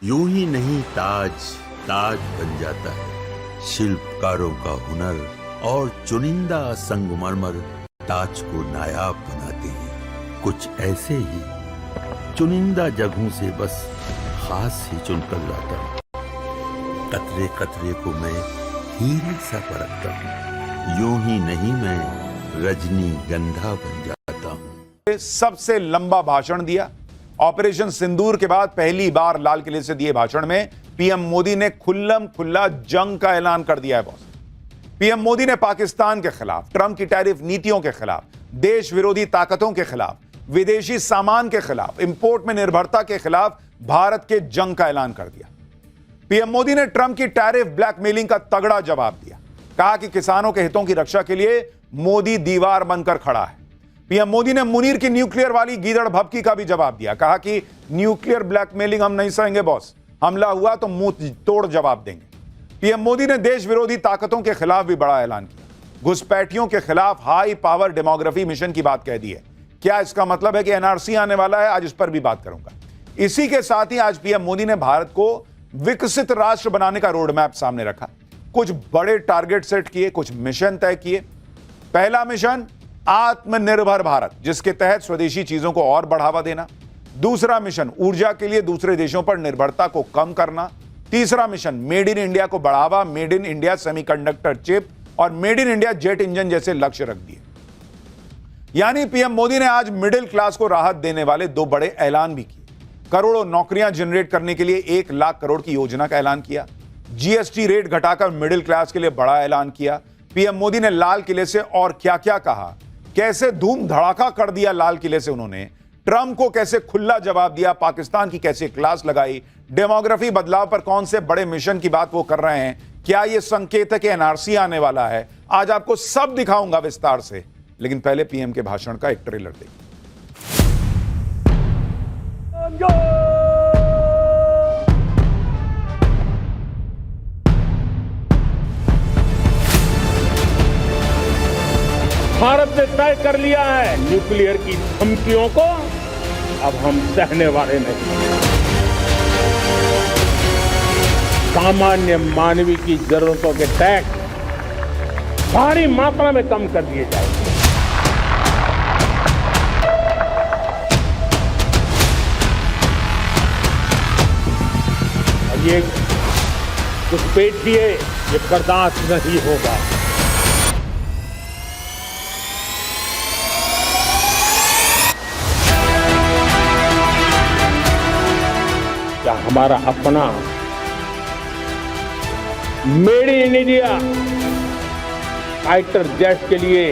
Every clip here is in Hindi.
यूं ही नहीं ताज ताज बन जाता है। शिल्पकारों का हुनर और चुनिंदा संगमरमर ताज को नायाब बनाते हैं। कुछ ऐसे ही चुनिंदा जगहों से बस खास ही चुनकर लाता हूँ। कतरे कतरे को मैं हीरे सा परखता हूँ। यूं ही नहीं मैं रजनीगंधा बन जाता हूँ। सबसे लंबा भाषण दिया। ऑपरेशन सिंदूर के बाद पहली बार लाल किले से दिए भाषण में पीएम मोदी ने खुल्लम खुल्ला जंग का ऐलान कर दिया है। बॉस, पीएम मोदी ने पाकिस्तान के खिलाफ, ट्रंप की टैरिफ नीतियों के खिलाफ, देश विरोधी ताकतों के खिलाफ, विदेशी सामान के खिलाफ, इंपोर्ट में निर्भरता के खिलाफ भारत के जंग का ऐलान कर दिया। पीएम मोदी ने ट्रंप की टैरिफ ब्लैकमेलिंग का तगड़ा जवाब दिया। कहा कि किसानों के हितों की रक्षा के लिए मोदी दीवार बनकर खड़ा है। पीएम मोदी ने मुनीर की न्यूक्लियर वाली गीदड़ भभकी का भी जवाब दिया। कहा कि न्यूक्लियर ब्लैकमेलिंग हम नहीं सहेंगे बॉस, हमला हुआ तो मुंह तोड़ जवाब देंगे। पीएम मोदी ने देश विरोधी ताकतों के खिलाफ भी बड़ा ऐलान किया। घुसपैठियों के खिलाफ हाई पावर डेमोग्राफी मिशन की बात कह दी है। क्या इसका मतलब है कि एनआरसी आने वाला है? आज इस पर भी बात करूंगा। इसी के साथ ही आज पीएम मोदी ने भारत को विकसित राष्ट्र बनाने का रोड मैप सामने रखा। कुछ बड़े टारगेट सेट किए, कुछ मिशन तय किए। पहला मिशन आत्मनिर्भर भारत, जिसके तहत स्वदेशी चीजों को और बढ़ावा देना। दूसरा मिशन ऊर्जा के लिए दूसरे देशों पर निर्भरता को कम करना। तीसरा मिशन मेड इन इंडिया को बढ़ावा, made in India semiconductor chip और made in India jet engine जैसे लक्ष्य रख दिए। यानी पीएम मोदी ने आज मिडिल क्लास को राहत देने वाले दो बड़े ऐलान भी किए। करोड़ों नौकरियां जनरेट करने के लिए 1 लाख करोड़ की योजना का ऐलान किया। जीएसटी रेट घटाकर मिडिल क्लास के लिए बड़ा ऐलान किया। पीएम मोदी ने लाल किले से और क्या क्या कहा, कैसे धूम धड़ाका कर दिया लाल किले से उन्होंने, ट्रंप को कैसे खुला जवाब दिया, पाकिस्तान की कैसे क्लास लगाई, डेमोग्राफी बदलाव पर कौन से बड़े मिशन की बात वो कर रहे हैं, क्या ये संकेत है कि एनआरसी आने वाला है, आज आपको सब दिखाऊंगा विस्तार से। लेकिन पहले पीएम के भाषण का एक ट्रेलर देखिए। भारत ने तय कर लिया है, न्यूक्लियर की धमकियों को अब हम सहने वाले नहीं। सामान्य मानवीय की जरूरतों के टैक्स भारी मात्रा में कम कर दिए जाएंगे। और ये घुसपैठिए ये बर्दाश्त नहीं होगा। हमारा अपना made in India fighter jet के लिए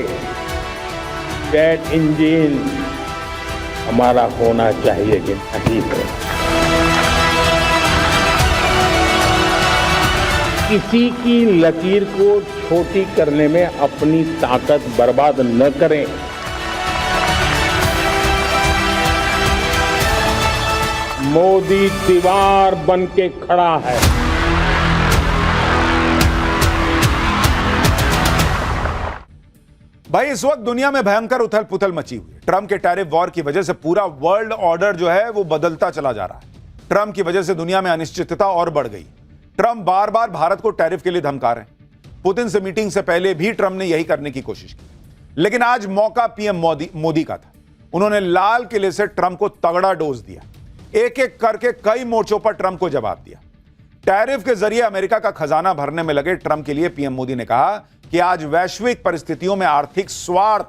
जेट इंजन हमारा होना चाहिए कि नहीं हो। किसी की लकीर को छोटी करने में अपनी ताकत बर्बाद न करें। मोदी दीवार बन के खड़ा है। भाई, इस वक्त दुनिया में भयंकर उथल पुथल मची हुई है। ट्रंप के टैरिफ वॉर की वजह से पूरा वर्ल्ड ऑर्डर जो है वो बदलता चला जा रहा है। ट्रंप की वजह से दुनिया में अनिश्चितता और बढ़ गई। ट्रंप बार बार भारत को टैरिफ के लिए धमका रहे हैं। पुतिन से मीटिंग से पहले भी ट्रंप ने यही करने की कोशिश की, लेकिन आज मौका पीएम मोदी का था। उन्होंने लाल किले से ट्रंप को तगड़ा डोज दिया। एक एक करके कई मोर्चों पर ट्रंप को जवाब दिया। टैरिफ के जरिए अमेरिका का खजाना भरने में लगे ट्रंप के लिए पीएम मोदी ने कहा कि आज वैश्विक परिस्थितियों में आर्थिक स्वार्थ,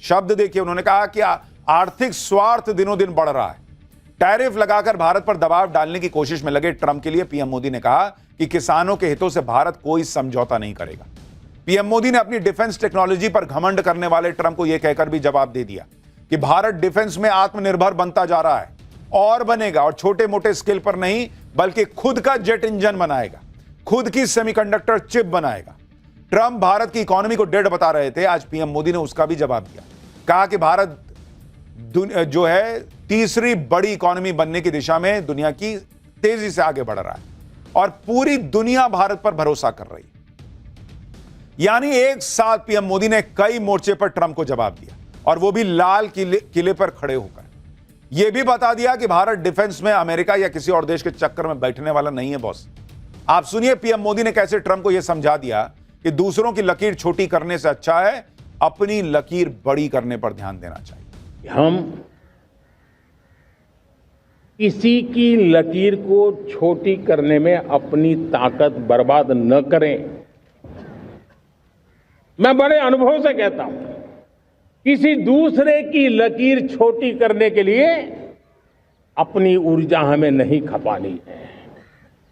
शब्द देखिए, उन्होंने कहा कि आर्थिक स्वार्थ दिनों दिन बढ़ रहा है। टैरिफ लगाकर भारत पर दबाव डालने की कोशिश में लगे ट्रंप के लिए पीएम मोदी ने कहा कि किसानों के हितों से भारत कोई समझौता नहीं करेगा। पीएम मोदी ने अपनी डिफेंस टेक्नोलॉजी पर घमंड करने वाले ट्रंप को यह कहकर भी जवाब दे दिया कि भारत डिफेंस में आत्मनिर्भर बनता जा रहा है और बनेगा, और छोटे मोटे स्केल पर नहीं बल्कि खुद का जेट इंजन बनाएगा, खुद की सेमीकंडक्टर चिप बनाएगा। ट्रंप भारत की इकोनॉमी को डेड बता रहे थे, आज पीएम मोदी ने उसका भी जवाब दिया। कहा कि भारत जो है तीसरी बड़ी इकोनॉमी बनने की दिशा में दुनिया की तेजी से आगे बढ़ रहा है और पूरी दुनिया भारत पर भरोसा कर रही है। यानी एक साथ पीएम मोदी ने कई मोर्चे पर ट्रंप को जवाब दिया और वो भी लाल किले पर खड़े होकर। यह भी बता दिया कि भारत डिफेंस में अमेरिका या किसी और देश के चक्कर में बैठने वाला नहीं है बॉस। आप सुनिए पीएम मोदी ने कैसे ट्रंप को यह समझा दिया कि दूसरों की लकीर छोटी करने से अच्छा है अपनी लकीर बड़ी करने पर ध्यान देना चाहिए। हम किसी की लकीर को छोटी करने में अपनी ताकत बर्बाद न करें। मैं बड़े अनुभव से कहता हूं, किसी दूसरे की लकीर छोटी करने के लिए अपनी ऊर्जा हमें नहीं खपानी है।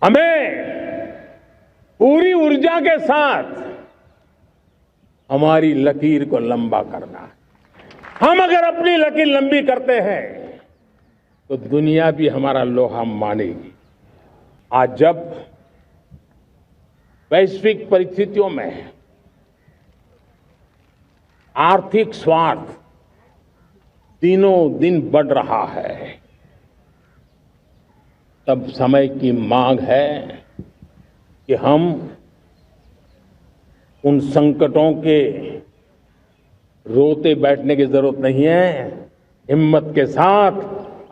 हमें पूरी ऊर्जा के साथ हमारी लकीर को लंबा करना है। हम अगर अपनी लकीर लंबी करते हैं तो दुनिया भी हमारा लोहा मानेगी। आज जब वैश्विक परिस्थितियों में आर्थिक स्वार्थ दिनों दिन बढ़ रहा है, तब समय की मांग है कि हम उन संकटों के रोते बैठने की जरूरत नहीं है। हिम्मत के साथ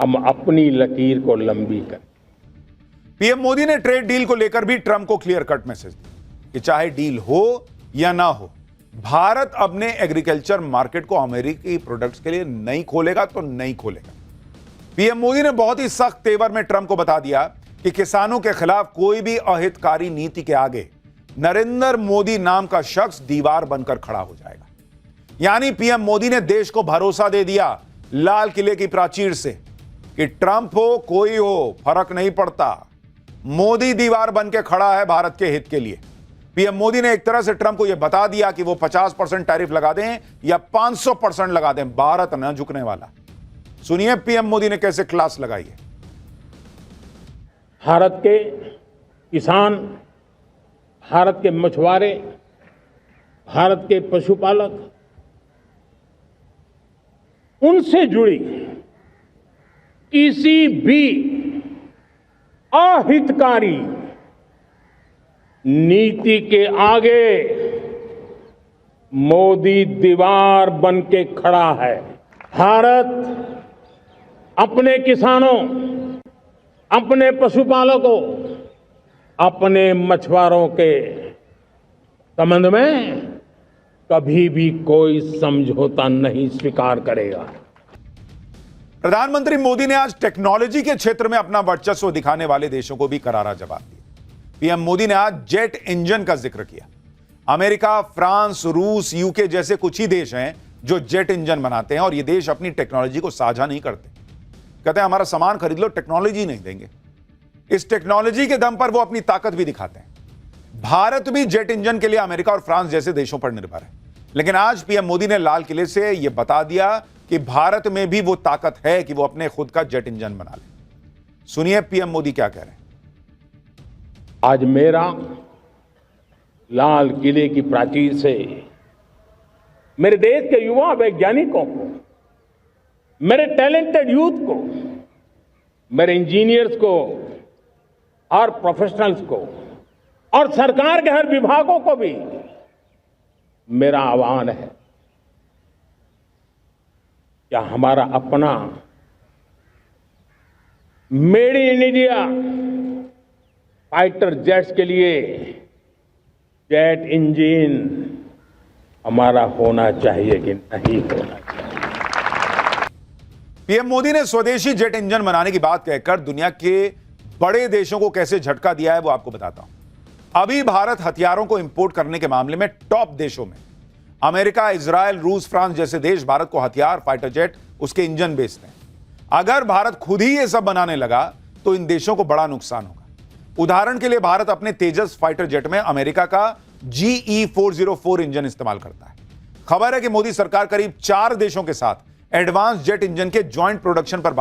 हम अपनी लकीर को लंबी करें। पीएम मोदी ने ट्रेड डील को लेकर भी ट्रंप को क्लियर कट मैसेज दिया कि चाहे डील हो या ना हो, भारत अपने एग्रीकल्चर मार्केट को अमेरिकी प्रोडक्ट्स के लिए नहीं खोलेगा तो नहीं खोलेगा। पीएम मोदी ने बहुत ही सख्त तेवर में ट्रंप को बता दिया कि किसानों के खिलाफ कोई भी अहितकारी नीति के आगे नरेंद्र मोदी नाम का शख्स दीवार बनकर खड़ा हो जाएगा। यानी पीएम मोदी ने देश को भरोसा दे दिया लाल किले की प्राचीर से कि ट्रंप हो कोई हो फर्क नहीं पड़ता, मोदी दीवार बन के खड़ा है भारत के हित के लिए। पीएम मोदी ने एक तरह से ट्रंप को यह बता दिया कि वो 50% टैरिफ लगा दें या 500% लगा दें, भारत न झुकने वाला। सुनिए पीएम मोदी ने कैसे क्लास लगाई है। भारत के किसान, भारत के मछुआरे, भारत के पशुपालक, उनसे जुड़ी किसी भी अहितकारी नीति के आगे मोदी दीवार बन के खड़ा है। भारत अपने किसानों, अपने पशुपालकों, अपने मछुआरों के संबंध में कभी भी कोई समझौता नहीं स्वीकार करेगा। प्रधानमंत्री मोदी ने आज टेक्नोलॉजी के क्षेत्र में अपना वर्चस्व दिखाने वाले देशों को भी करारा जवाब दिया। पीएम मोदी ने आज जेट इंजन का जिक्र किया। अमेरिका, फ्रांस, रूस, यूके जैसे कुछ ही देश हैं जो जेट इंजन बनाते हैं और ये देश अपनी टेक्नोलॉजी को साझा नहीं करते। कहते हैं हमारा सामान खरीद लो, टेक्नोलॉजी नहीं देंगे। इस टेक्नोलॉजी के दम पर वो अपनी ताकत भी दिखाते हैं। भारत भी जेट इंजन के लिए अमेरिका और फ्रांस जैसे देशों पर निर्भर है, लेकिन आज पीएम मोदी ने लाल किले से यह बता दिया कि भारत में भी वो ताकत है कि वो अपने खुद का जेट इंजन बना ले। सुनिए पीएम मोदी क्या कह रहे हैं। आज मेरा लाल किले की प्राचीर से मेरे देश के युवा वैज्ञानिकों को, मेरे टैलेंटेड यूथ को, मेरे इंजीनियर्स को और प्रोफेशनल्स को और सरकार के हर विभागों को भी मेरा आह्वान है, क्या हमारा अपना made in India fighter jets के लिए जेट इंजन हमारा होना चाहिए कि नहीं होना चाहिए। पीएम मोदी ने स्वदेशी जेट इंजन बनाने की बात कहकर दुनिया के बड़े देशों को कैसे झटका दिया है वो आपको बताता हूं। अभी भारत हथियारों को इंपोर्ट करने के मामले में टॉप देशों में अमेरिका, इजराइल, रूस, फ्रांस जैसे देश भारत को हथियार, फाइटर जेट, उसके इंजन बेचते हैं। अगर भारत खुद ही ये सब बनाने लगा तो इन देशों को बड़ा नुकसान होगा। उदाहरण के लिए भारत अपने तेजस फाइटर जेट में अमेरिका का GE-404 इंजन इस्तेमाल करता है। खबर है कि मोदी सरकार करीब 4 देशों के साथ एडवांस जेट इंजन के ज्वाइंट प्रोडक्शन पर